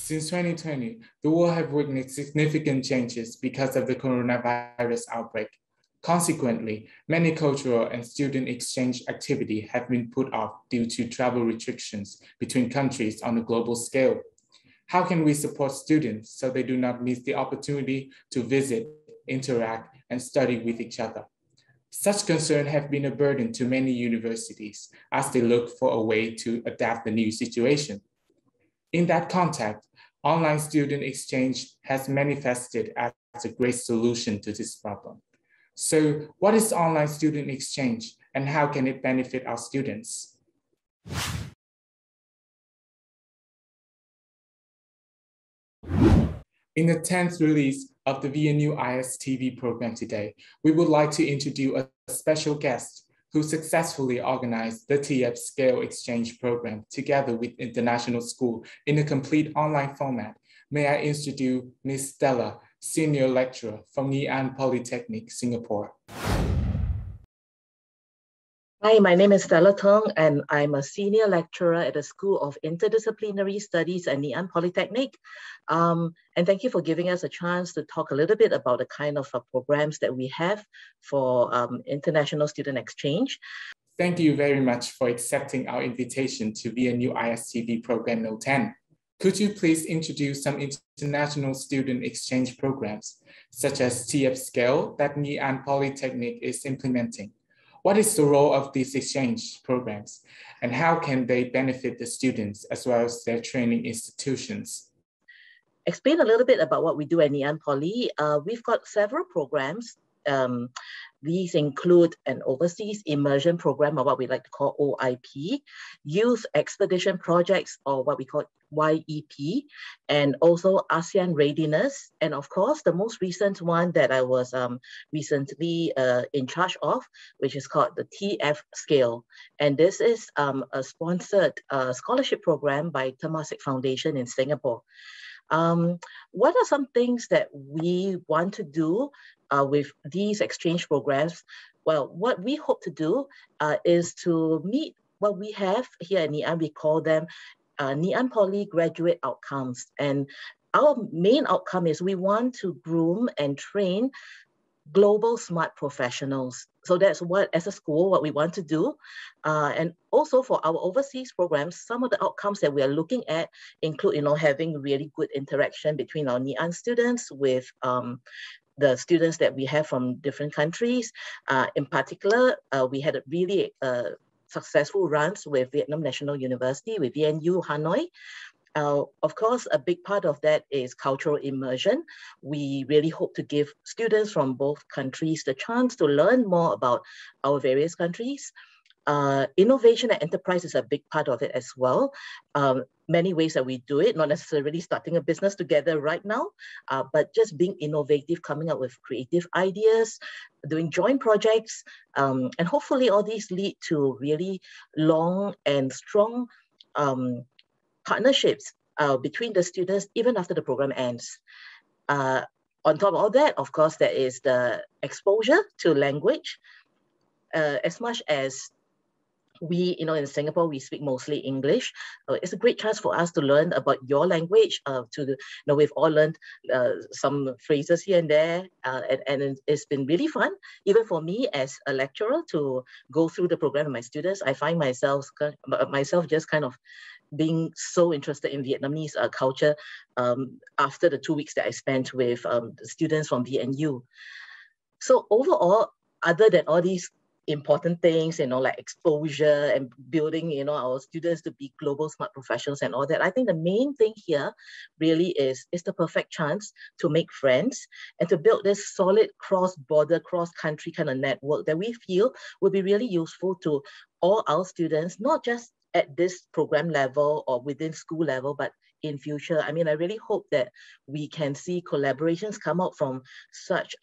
Since 2020, the world has witnessed significant changes because of the coronavirus outbreak. Consequently, many cultural and student exchange activity have been put off due to travel restrictions between countries on a global scale. How can we support students so they do not miss the opportunity to visit, interact, and study with each other? Such concerns have been a burden to many universities as they look for a way to adapt the new situation. In that context, online student exchange has manifested as a great solution to this problem. So what is online student exchange and how can it benefit our students? In the 10th release of the VNU-IS TV program today, we would like to introduce a special guest who successfully organized the TF Scale Exchange program together with international school in a complete online format. May I introduce Ms. Stella, Senior Lecturer from Nghi An Polytechnic, Singapore. Hi, my name is Stella Tong, and I'm a Senior Lecturer at the School of Interdisciplinary Studies at Nghi An Polytechnic. And thank you for giving us a chance to talk a little bit about the kind of programs that we have for international student exchange. Thank you very much for accepting our invitation to VNU-IS TV program No. 10. Could you please introduce some international student exchange programs, such as TF Scale that Nghi An Polytechnic is implementing? What is the role of these exchange programs, and how can they benefit the students as well as their training institutions? Explain a little bit about what we do at Nghi An Poly. We've got several programs. These include an overseas immersion program, or what we like to call OIP, youth expedition projects, or what we call YEP, and also ASEAN readiness. And of course, the most recent one that I was recently in charge of, which is called the TF Scale. And this is a sponsored scholarship program by Temasek Foundation in Singapore. What are some things that we want to do with these exchange programs? Well, what we hope to do is to meet what we have here at Nghi An. We call them Nghi An Poly graduate outcomes. And our main outcome is we want to groom and train global smart professionals. So that's what, as a school, what we want to do. And also for our overseas programs, some of the outcomes that we are looking at include, having really good interaction between our Nghi An students with the students that we have from different countries. In particular, we had a really successful runs with Vietnam National University, with VNU Hanoi. Of course, a big part of that is cultural immersion. We really hope to give students from both countries the chance to learn more about our various countries. Innovation and enterprise is a big part of it as well. Many ways that we do it, not necessarily starting a business together right now, but just being innovative, coming up with creative ideas, doing joint projects, and hopefully all these lead to really long and strong partnerships between the students even after the program ends. On top of all that, of course, there is the exposure to language. As much as we, in Singapore, we speak mostly English. It's a great chance for us to learn about your language. We've all learned some phrases here and there, and it's been really fun. Even for me as a lecturer to go through the program with my students, I find myself just kind of being so interested in Vietnamese culture after the 2 weeks that I spent with the students from VNU. So overall, other than all these important things, like exposure and building, our students to be global smart professionals and all that, I think the main thing here really is the perfect chance to make friends and to build this solid cross-border, cross-country kind of network that we feel will be really useful to all our students, not just at this program level or within school level, but in future. I mean, I really hope that we can see collaborations come out from such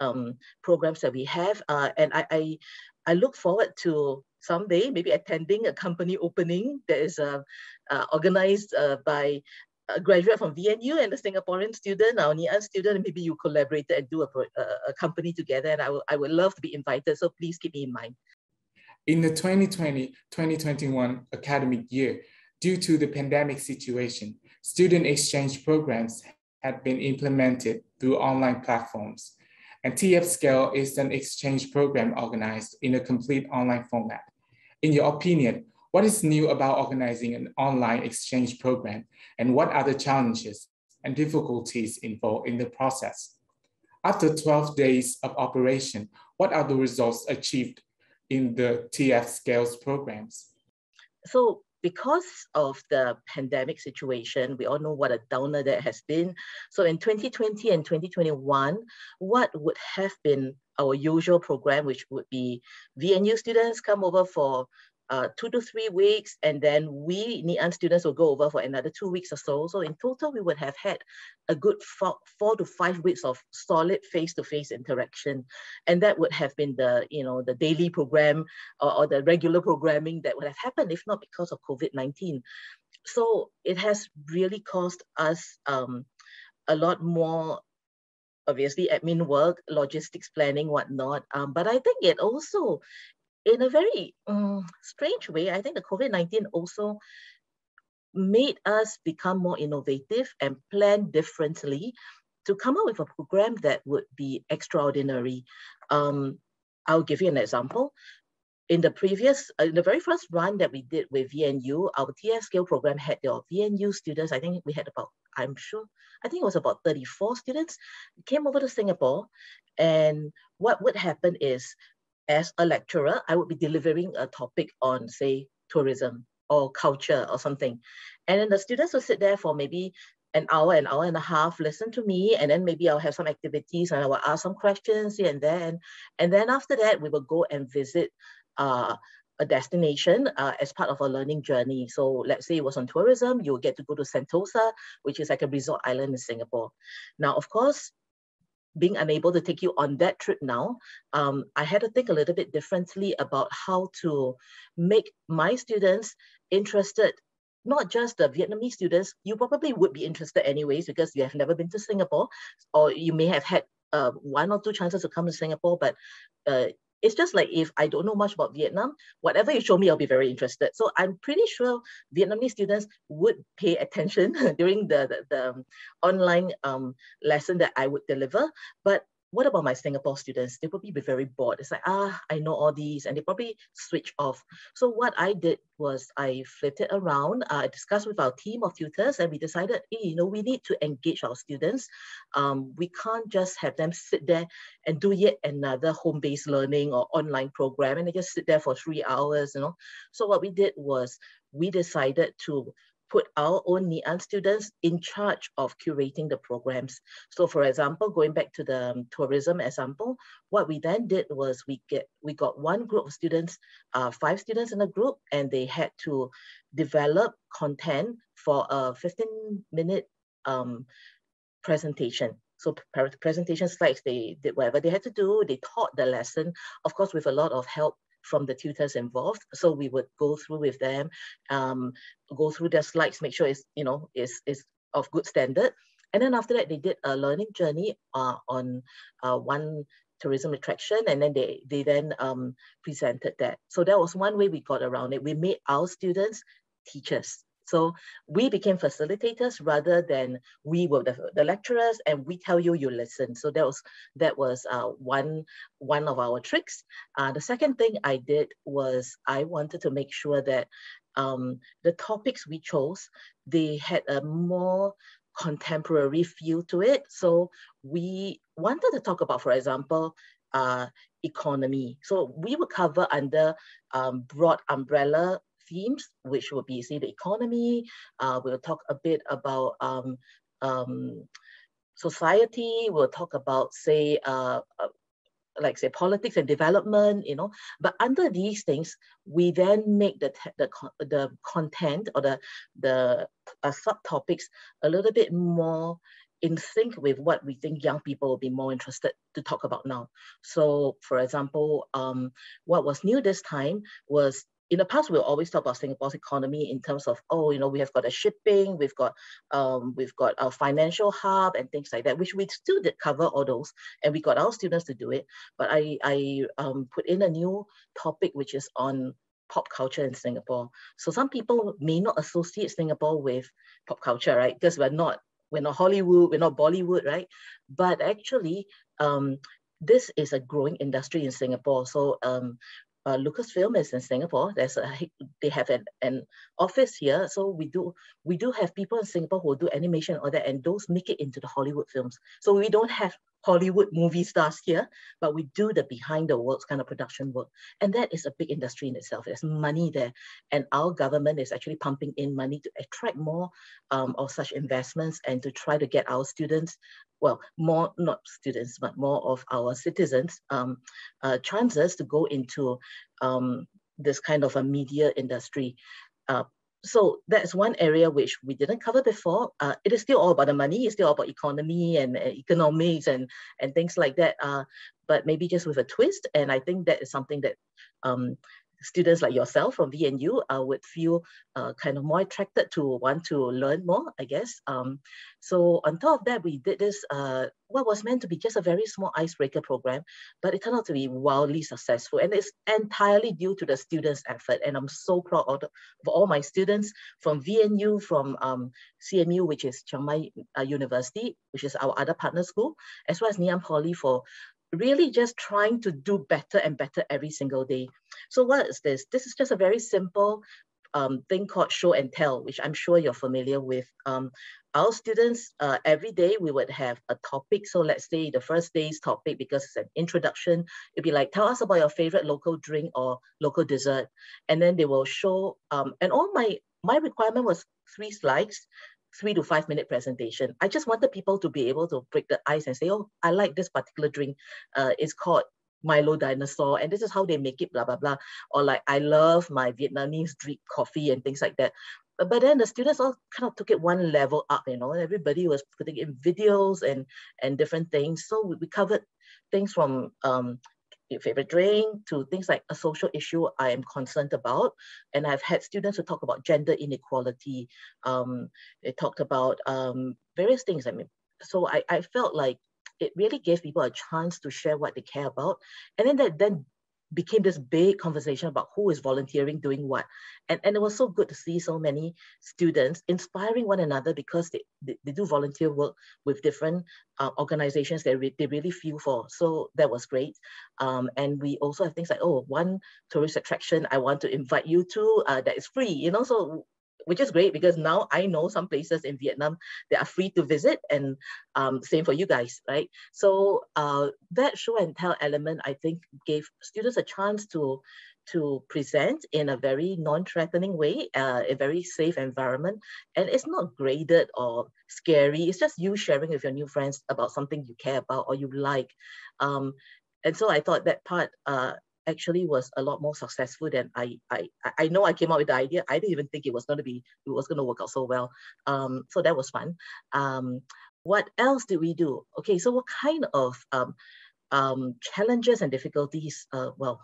programs that we have. And I look forward to someday maybe attending a company opening that is organized by a graduate from VNU and a Singaporean student, our Nghi An student, and maybe you collaborated and do a company together. And I would love to be invited, so please keep me in mind. In the 2020-2021 academic year, due to the pandemic situation, Student exchange programs had been implemented through online platforms, and TF Scale is an exchange program organized in a complete online format. In your opinion, what is new about organizing an online exchange program, and what are the challenges and difficulties involved in the process? After 12 days of operation, what are the results achieved in the TF Scales programs? So because of the pandemic situation, we all know what a downer that has been. So in 2020 and 2021, what would have been our usual program, which would be VNU students come over for 2 to 3 weeks, and then we NIAN students will go over for another 2 weeks or so. So in total, we would have had a good 4 to 5 weeks of solid face-to-face interaction, and that would have been the the daily program or the regular programming that would have happened if not because of COVID-19. So it has really caused us a lot more, obviously, admin work, logistics planning, whatnot. But I think it also, in a very strange way, I think the COVID-19 also made us become more innovative and plan differently to come up with a program that would be extraordinary. I'll give you an example. In the very first run that we did with VNU, our TF Scale program had their VNU students. I think we had about, I think it was about 34 students came over to Singapore. And what would happen is, as a lecturer, I would be delivering a topic on, say, tourism or culture or something. And then the students would sit there for maybe an hour and a half, listen to me, and then maybe I'll have some activities and I will ask some questions here and there. And then after that, we will go and visit a destination as part of a learning journey. So let's say it was on tourism, you'll get to go to Sentosa, which is like a resort island in Singapore. Now, of course, being unable to take you on that trip now, I had to think a little bit differently about how to make my students interested. Not just the Vietnamese students, you probably would be interested anyways because you have never been to Singapore, or you may have had 1 or 2 chances to come to Singapore, but it's just like, if I don't know much about Vietnam, whatever you show me, I'll be very interested. So I'm pretty sure Vietnamese students would pay attention during the online lesson that I would deliver. But what about my Singapore students? They probably be very bored. It's like, I know all these, and they probably switch off. So what I did was I flipped it around. I discussed with our team of tutors, and we decided, hey, we need to engage our students. We can't just have them sit there and do yet another home-based learning or online program, and they just sit there for 3 hours, So what we did was we decided to put our own NIAN students in charge of curating the programs. So for example, going back to the tourism example, what we then did was we got one group of students, 5 students in a group, and they had to develop content for a 15-minute presentation. So presentation slides, they did whatever they had to do. They taught the lesson, of course, with a lot of help from the tutors involved. So we would go through with them, go through their slides, make sure it's, is of good standard. And then after that, they did a learning journey on one tourism attraction, and then they then presented that. So that was one way we got around it. We made our students teachers. So we became facilitators rather than we were the lecturers, and we tell you, you listen. So that was one of our tricks. The second thing I did was I wanted to make sure that the topics we chose, they had a more contemporary feel to it. So we wanted to talk about, for example, economy. So we would cover under broad umbrella themes, which would be, say, the economy. We'll talk a bit about society. We'll talk about, say, like, say, politics and development, But under these things, we then make the content or the subtopics a little bit more in sync with what we think young people will be more interested to talk about now. So, for example, what was new this time was, in the past, we'll always talk about Singapore's economy in terms of, we have got a shipping, we've got a financial hub and things like that, which we still did cover all those, and we got our students to do it. But I put in a new topic, which is on pop culture in Singapore. So some people may not associate Singapore with pop culture, right? Because we're not Hollywood, we're not Bollywood, right? But actually, this is a growing industry in Singapore. So Lucasfilm is in Singapore. They have an office here. So we do have people in Singapore who do animation or that, and those make it into the Hollywood films. So we don't have Hollywood movie stars here, but we do the behind the works kind of production work. And that is a big industry in itself. There's money there. And our government is actually pumping in money to attract more of such investments and to try to get our students, well, more, not students, but more of our citizens chances to go into this kind of a media industry. So that's one area which we didn't cover before. It is still all about the money. It's still all about economy and economics and things like that, but maybe just with a twist. And I think that is something that students like yourself from VNU would feel kind of more attracted to want to learn more, I guess. So on top of that, we did this, what was meant to be just a very small icebreaker program, but it turned out to be wildly successful. And it's entirely due to the students' effort. And I'm so proud of all my students from VNU, from CMU, which is Chiang Mai University, which is our other partner school, as well as Ngee Ann Poly for really just trying to do better and better every single day. So what is this? This is just a very simple thing called show and tell, which I'm sure you're familiar with. Our students, every day we would have a topic. So let's say the first day's topic, because it's an introduction, it'd be like, tell us about your favorite local drink or local dessert. And then they will show, and all my requirement was 3 slides, 3 to 5 minute presentation. I just wanted people to be able to break the ice and say, oh, I like this particular drink. It's called Milo Dinosaur, and this is how they make it, blah, blah, blah. Or like, I love my Vietnamese drip coffee and things like that. But then the students all kind of took it one level up, you know, and everybody was putting in videos and different things. So we covered things from your favorite drink to things like a social issue I am concerned about. And I've had students who talk about gender inequality. They talked about various things. I mean, so I felt like it really gave people a chance to share what they care about. And then that then became this big conversation about who is volunteering, doing what. And it was so good to see so many students inspiring one another because they do volunteer work with different organizations that they really feel for. So that was great. And we also have things like, oh, one tourist attraction I want to invite you to that is free, you know, so which is great because now I know some places in Vietnam that are free to visit, and same for you guys, right? So that show and tell element, I think, gave students a chance to present in a very non-threatening way, a very safe environment. And it's not graded or scary. It's just you sharing with your new friends about something you care about or you like. And so I thought that part actually was a lot more successful than I know. I came up with the idea. I didn't even think it was going to work out so well. So that was fun. What else did we do? Okay, so what kind of challenges and difficulties? Well,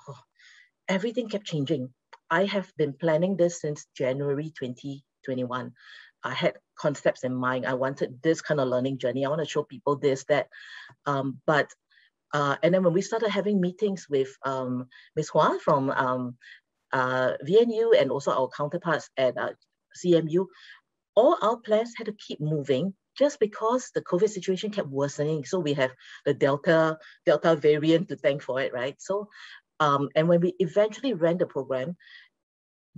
everything kept changing. I have been planning this since January 2021. I had concepts in mind. I wanted this kind of learning journey. I want to show people this, that, and then when we started having meetings with Ms. Hua from VNU and also our counterparts at CMU, all our plans had to keep moving just because the COVID situation kept worsening. So we have the Delta variant to thank for it, right? So, and when we eventually ran the program,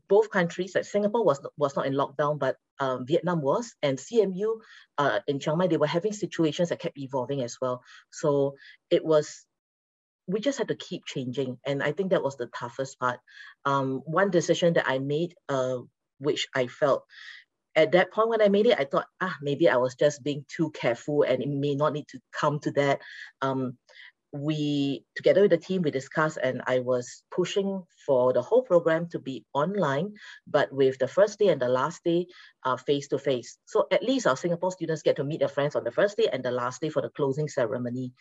both countries, like Singapore was not in lockdown, but Vietnam was, and CMU in Chiang Mai, they were having situations that kept evolving as well. So we just had to keep changing. And I think that was the toughest part. One decision that I made, which I felt at that point when I made it, I thought, maybe I was just being too careful and it may not need to come to that. We, together with the team, we discussed, and I was pushing for the whole program to be online, but with the first day and the last day face-to-face. So at least our Singapore students get to meet their friends on the first day and the last day for the closing ceremony.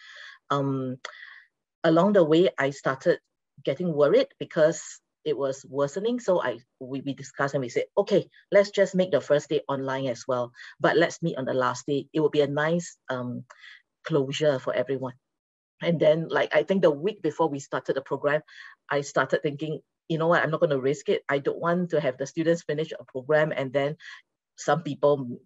Along the way, I started getting worried because it was worsening. So we discussed and we said, okay, let's just make the first day online as well, but let's meet on the last day. It will be a nice closure for everyone. And then, like, I think the week before we started the program, I started thinking, you know what, I'm not going to risk it. I don't want to have the students finish a program and then some people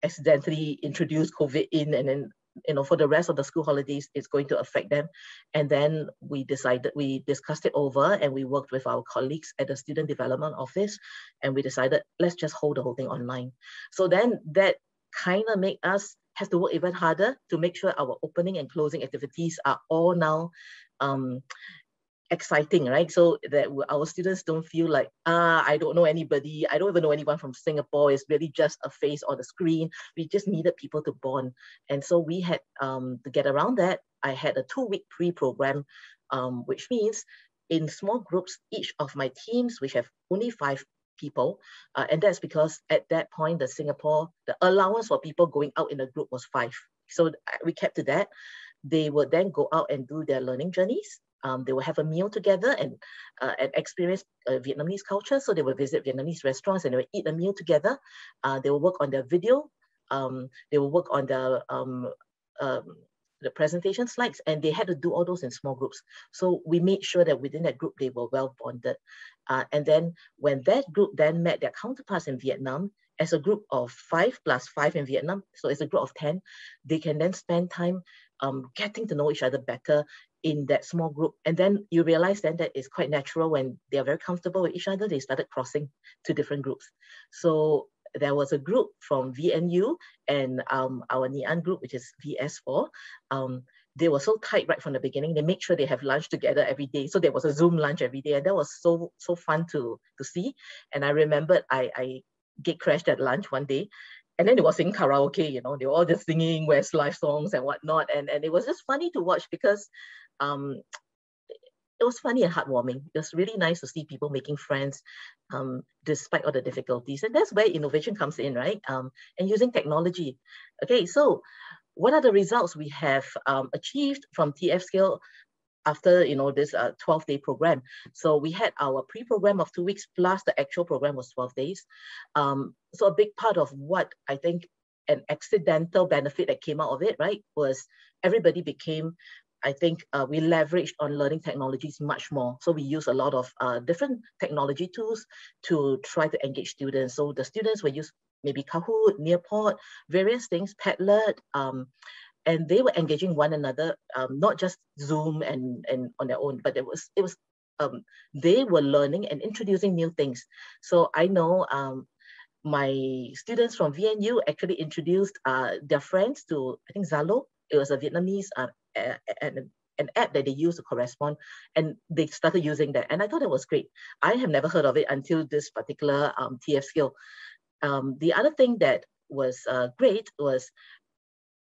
accidentally introduce COVID in, and then, you know, for the rest of the school holidays, it's going to affect them. And then we discussed it over, and we worked with our colleagues at the Student Development Office, and we decided, let's just hold the whole thing online. So then that kind of made us have to work even harder to make sure our opening and closing activities are all now exciting, right? So that our students don't feel like, I don't know anybody, I don't even know anyone from Singapore, it's really just a face on the screen. We just needed people to bond. And so we had, to get around that, I had a 2-week pre-program, which means in small groups, each of my teams, we have only 5 people. And that's because at that point, the allowance for people going out in a group was 5. So we kept to that. They would then go out and do their learning journeys. They will have a meal together and experience Vietnamese culture. So they will visit Vietnamese restaurants and they will eat a meal together. They will work on their video. They will work on the presentation slides, and they had to do all those in small groups. So we made sure that within that group, they were well bonded. And then when that group then met their counterparts in Vietnam, as a group of 5 plus 5 in Vietnam, so it's a group of 10, they can then spend time getting to know each other better in that small group. And then you realize then that it's quite natural when they're very comfortable with each other, they started crossing to different groups. So there was a group from VNU and our Nghi group, which is VS4. They were so tight right from the beginning. They made sure they have lunch together every day. So there was a Zoom lunch every day, and that was so fun to see. And I remembered I gate crashed at lunch one day, and then they were singing karaoke, you know, they were all just singing Westlife songs and whatnot. And it was just funny to watch because it was funny and heartwarming. It was really nice to see people making friends despite all the difficulties. And that's where innovation comes in, right? And using technology. Okay, so what are the results we have achieved from TF Scale after, you know, this 12-day program? So we had our pre-program of 2 weeks plus the actual program was 12 days. So a big part of what I think an accidental benefit that came out of it, right, was everybody became, I think we leveraged on learning technologies much more. So we use a lot of different technology tools to try to engage students. So the students will use maybe Kahoot, Nearpod, various things, Padlet, and they were engaging one another, not just Zoom and on their own, but it was they were learning and introducing new things. So I know my students from VNU actually introduced their friends to, I think, Zalo. It was a Vietnamese an app that they use to correspond, and they started using that. And I thought it was great. I have never heard of it until this particular TF skill. The other thing that was great was,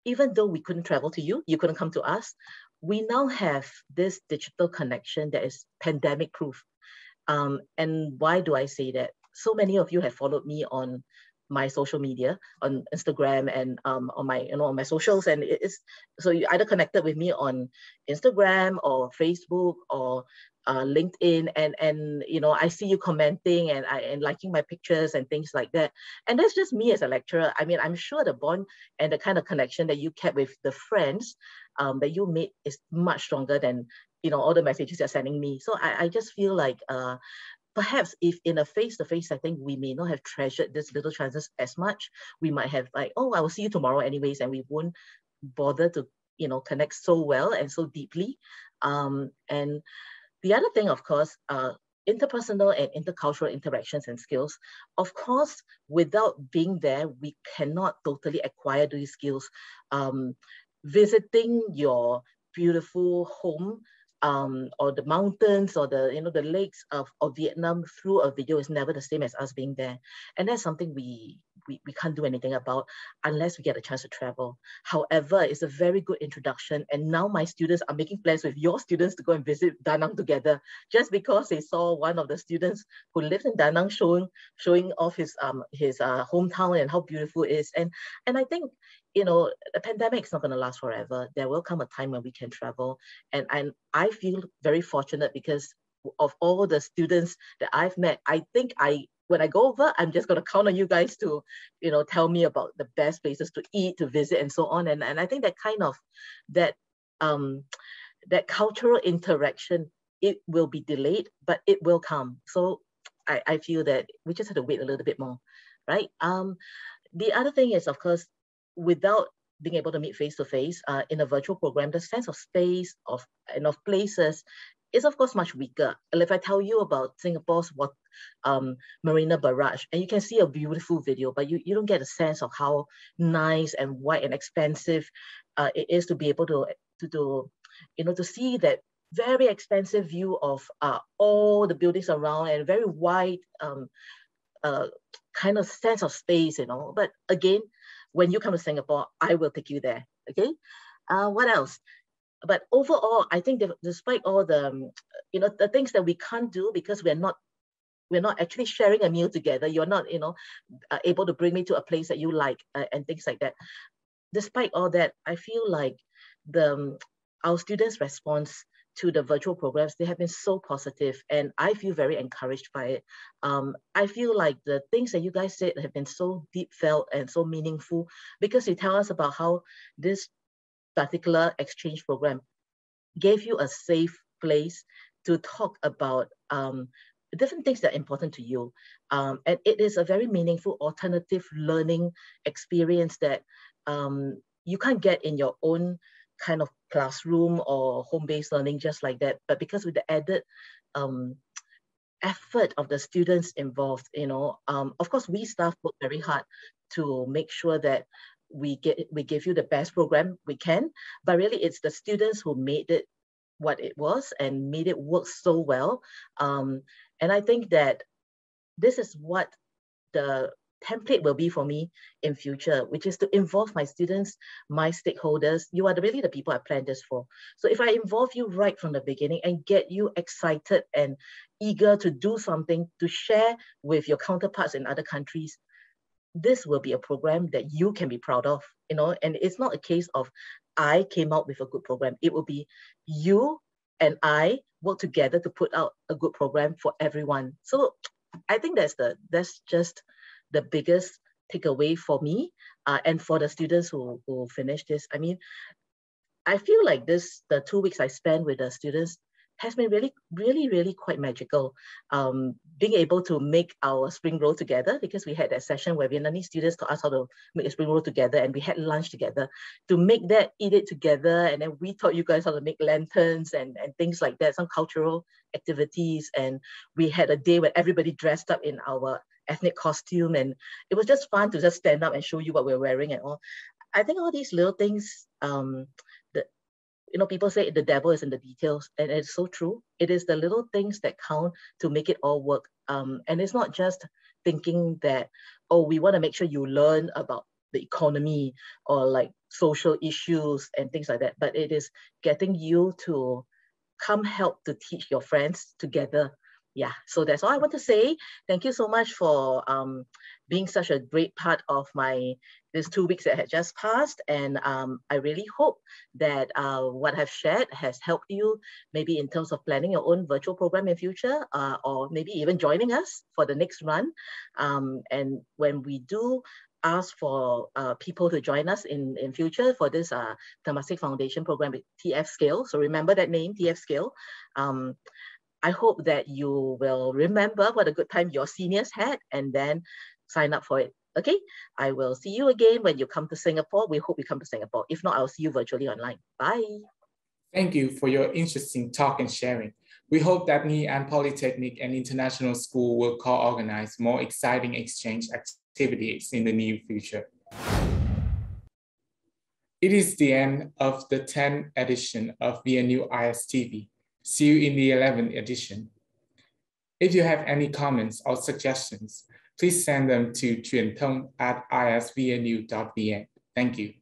even though we couldn't travel to you, you couldn't come to us, we now have this digital connection that is pandemic proof. And why do I say that? So many of you have followed me on my social media, on Instagram and on my socials, and so you either connected with me on Instagram or Facebook or LinkedIn, and you know, I see you commenting and liking my pictures and things like that. And that's just me as a lecturer. I mean, I'm sure the bond and the kind of connection that you kept with the friends that you made is much stronger than, you know, all the messages you're sending me. So I just feel like perhaps if in a face-to-face setting, we may not have treasured this little chances as much. We might have like, oh, I will see you tomorrow anyways, and we won't bother to, you know, connect so well and so deeply. And the other thing, of course, interpersonal and intercultural interactions and skills. Of course, without being there, we cannot totally acquire these skills. Visiting your beautiful home, or the mountains or the, you know, the lakes of Vietnam through a video is never the same as us being there. And that's something we can't do anything about unless we get a chance to travel. However, it's a very good introduction. And now my students are making plans with your students to go and visit Da Nang together, just because they saw one of the students who lives in Da Nang showing off his hometown and how beautiful it is. And I think, you know, the pandemic is not going to last forever. There will come a time when we can travel. And I feel very fortunate because of all the students that I've met. I think when I go over, I'm just going to count on you guys to, you know, tell me about the best places to eat, to visit, and so on. And I think that kind of, that cultural interaction it will be delayed, but it will come. So I feel that we just have to wait a little bit more, right? The other thing is, of course, without being able to meet face-to-face in a virtual program, the sense of space and of places is, of course, much weaker. If I tell you about Singapore's Marina Barrage, and you can see a beautiful video, but you don't get a sense of how nice and wide and expansive it is to be able to see that very expansive view of all the buildings around and very wide kind of sense of space, But again, when you come to Singapore, I will take you there, okay? What else? But overall, I think that despite all the, the things that we can't do because we're not actually sharing a meal together, you're not, able to bring me to a place that you like and things like that. Despite all that, I feel like our students' response to the virtual programs, they have been so positive, and I feel very encouraged by it. I feel like the things that you guys said have been so deep felt and so meaningful because you tell us about how this particular exchange program gave you a safe place to talk about different things that are important to you. And it is a very meaningful alternative learning experience that you can't get in your own kind of classroom or home-based learning just like that. But because with the added effort of the students involved, of course, we staff work very hard to make sure that we give you the best program we can, but really it's the students who made it what it was and made it work so well. And I think that this is what the template will be for me in future, which is to involve my students, my stakeholders. You are really the people I planned this for. So if I involve you right from the beginning and get you excited and eager to do something to share with your counterparts in other countries, this will be a program that you can be proud of, and it's not a case of I came out with a good program. It will be you and I work together to put out a good program for everyone. So I think that's just the biggest takeaway for me and for the students who finish this. I mean, I feel like the 2 weeks I spent with the students has been really, really, really quite magical. Being able to make our spring roll together, because we had that session where Vietnamese students taught us how to make a spring roll together, and we had lunch together to make that, eat it together. And then we taught you guys how to make lanterns and things like that, some cultural activities. And we had a day where everybody dressed up in our ethnic costume. And it was just fun to just stand up and show you what we're wearing and all. I think all these little things, people say the devil is in the details, and it's so true. It is the little things that count to make it all work. And it's not just thinking that, we want to make sure you learn about the economy or like social issues and things like that, but it is getting you to come help to teach your friends together. Yeah, so that's all I want to say. Thank you so much for being such a great part of these 2 weeks that had just passed. And I really hope that what I've shared has helped you, maybe in terms of planning your own virtual program in future, or maybe even joining us for the next run. And when we do ask for people to join us in future for this Temasek Foundation program with TF Scale, so remember that name, TF Scale. I hope that you will remember what a good time your seniors had and then sign up for it. Okay, I will see you again when you come to Singapore. We hope you come to Singapore. If not, I'll see you virtually online. Bye. Thank you for your interesting talk and sharing. We hope that Nghi An Polytechnic and International School will co-organize more exciting exchange activities in the near future. It is the end of the 10th edition of VNU-IS TV. See you in the 11th edition. If you have any comments or suggestions, please send them to chuyenthong@isvnu.vn. Thank you.